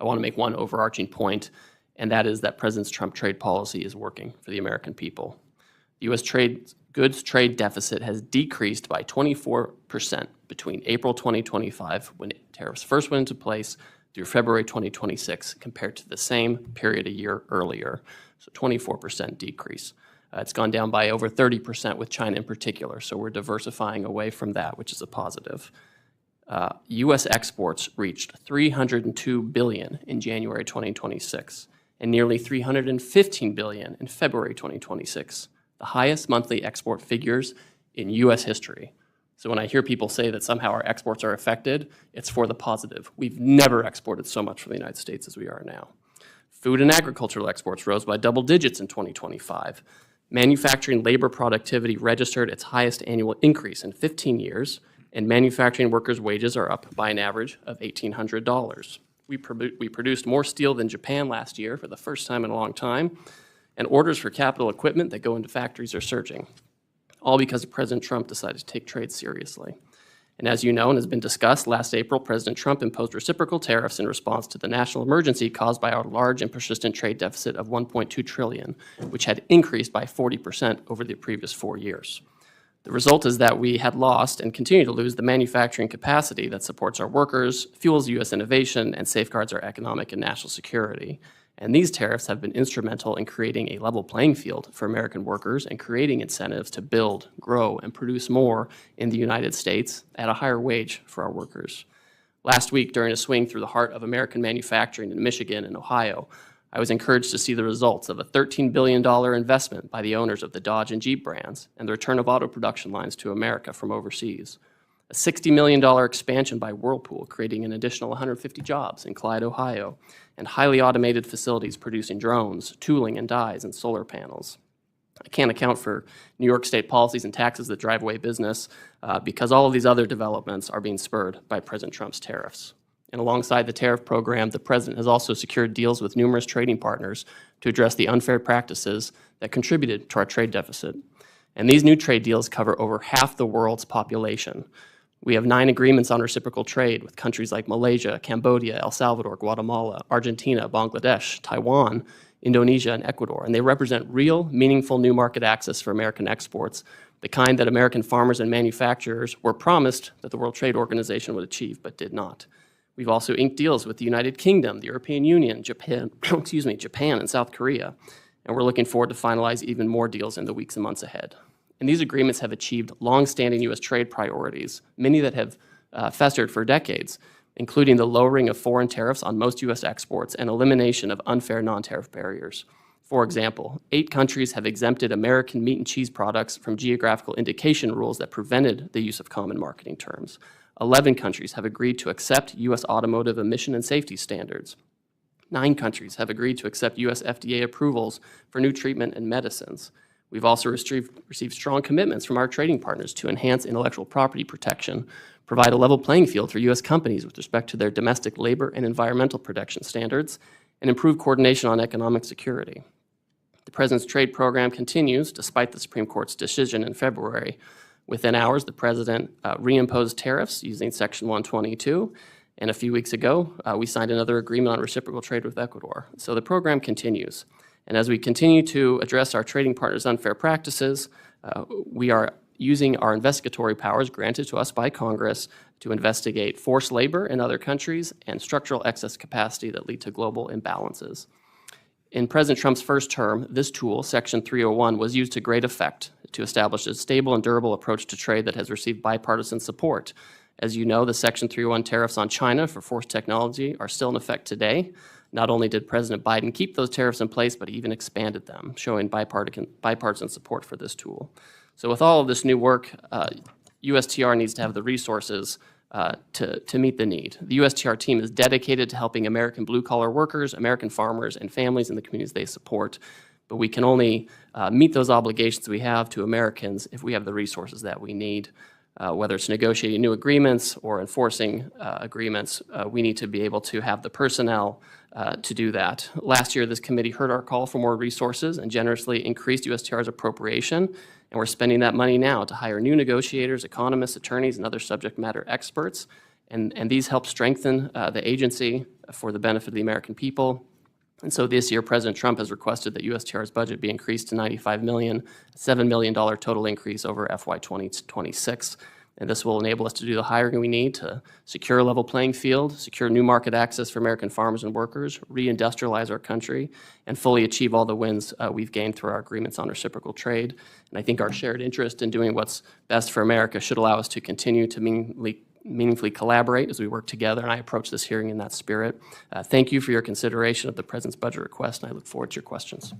I want to make one overarching point, and that is that President Trump's trade policy is working for the American people. The U.S. goods trade deficit has decreased by 24% between April 2025, when tariffs first went into place, through February 2026, compared to the same period a year earlier. So 24% decrease. It's gone down by over 30% with China in particular, so we're diversifying away from that, which is a positive. U.S. exports reached $302 billion in January 2026 and nearly $315 billion in February 2026, the highest monthly export figures in U.S. history. So when I hear people say that somehow our exports are affected, it's for the positive. We've never exported so much from the United States as we are now. Food and agricultural exports rose by double digits in 2025. Manufacturing labor productivity registered its highest annual increase in 15 years, and manufacturing workers' wages are up by an average of $1,800. We produced more steel than Japan last year for the first time in a long time, and orders for capital equipment that go into factories are surging, all because President Trump decided to take trade seriously. And as you know and has been discussed, last April, President Trump imposed reciprocal tariffs in response to the national emergency caused by our large and persistent trade deficit of $1.2 trillion, which had increased by 40% over the previous 4 years. The result is that we had lost and continue to lose the manufacturing capacity that supports our workers, fuels U.S. innovation, and safeguards our economic and national security. And these tariffs have been instrumental in creating a level playing field for American workers and creating incentives to build, grow, and produce more in the United States at a higher wage for our workers. Last week, during a swing through the heart of American manufacturing in Michigan and Ohio, I was encouraged to see the results of a $13 billion investment by the owners of the Dodge and Jeep brands and the return of auto production lines to America from overseas. A $60 million expansion by Whirlpool, creating an additional 150 jobs in Clyde, Ohio, and highly automated facilities producing drones, tooling and dies, and solar panels. I can't account for New York State policies and taxes that drive away business because all of these other developments are being spurred by President Trump's tariffs. And alongside the tariff program, the President has also secured deals with numerous trading partners to address the unfair practices that contributed to our trade deficit. And these new trade deals cover over half the world's population. We have 9 agreements on reciprocal trade with countries like Malaysia, Cambodia, El Salvador, Guatemala, Argentina, Bangladesh, Taiwan, Indonesia, and Ecuador. And they represent real, meaningful new market access for American exports, the kind that American farmers and manufacturers were promised that the World Trade Organization would achieve, but did not. We've also inked deals with the United Kingdom, the European Union, Japan, Japan, and South Korea. And we're looking forward to finalize even more deals in the weeks and months ahead. And these agreements have achieved long-standing U.S. trade priorities, many that have festered for decades, including the lowering of foreign tariffs on most U.S. exports and elimination of unfair non-tariff barriers. For example, 8 countries have exempted American meat and cheese products from geographical indication rules that prevented the use of common marketing terms. 11 countries have agreed to accept U.S. automotive emission and safety standards. 9 countries have agreed to accept U.S. FDA approvals for new treatment and medicines. We've also received strong commitments from our trading partners to enhance intellectual property protection, provide a level playing field for U.S. companies with respect to their domestic labor and environmental protection standards, and improve coordination on economic security. The President's trade program continues despite the Supreme Court's decision in February. Within hours, the President reimposed tariffs using Section 122, and a few weeks ago, we signed another agreement on reciprocal trade with Ecuador. So the program continues. And as we continue to address our trading partners' unfair practices, we are using our investigatory powers granted to us by Congress to investigate forced labor in other countries and structural excess capacity that lead to global imbalances. In President Trump's first term, this tool, Section 301, was used to great effect to establish a stable and durable approach to trade that has received bipartisan support. As you know, the Section 301 tariffs on China for forced technology are still in effect today. Not only did President Biden keep those tariffs in place, but he even expanded them, showing bipartisan support for this tool. So with all of this new work, USTR needs to have the resources to meet the need. The USTR team is dedicated to helping American blue-collar workers, American farmers, and families in the communities they support. But we can only meet those obligations we have to Americans if we have the resources that we need. Whether it's negotiating new agreements or enforcing agreements, we need to be able to have the personnel to do that. Last year, this committee heard our call for more resources and generously increased USTR's appropriation, and we're spending that money now to hire new negotiators, economists, attorneys, and other subject matter experts. And these help strengthen the agency for the benefit of the American people. And so this year, President Trump has requested that USTR's budget be increased to $95 million, $7 million total increase over FY 2026. And this will enable us to do the hiring we need to secure a level playing field, secure new market access for American farmers and workers, reindustrialize our country, and fully achieve all the wins we've gained through our agreements on reciprocal trade. And I think our shared interest in doing what's best for America should allow us to continue to meaningfully collaborate as we work together, and I approach this hearing in that spirit. Thank you for your consideration of the President's budget request, and I look forward to your questions.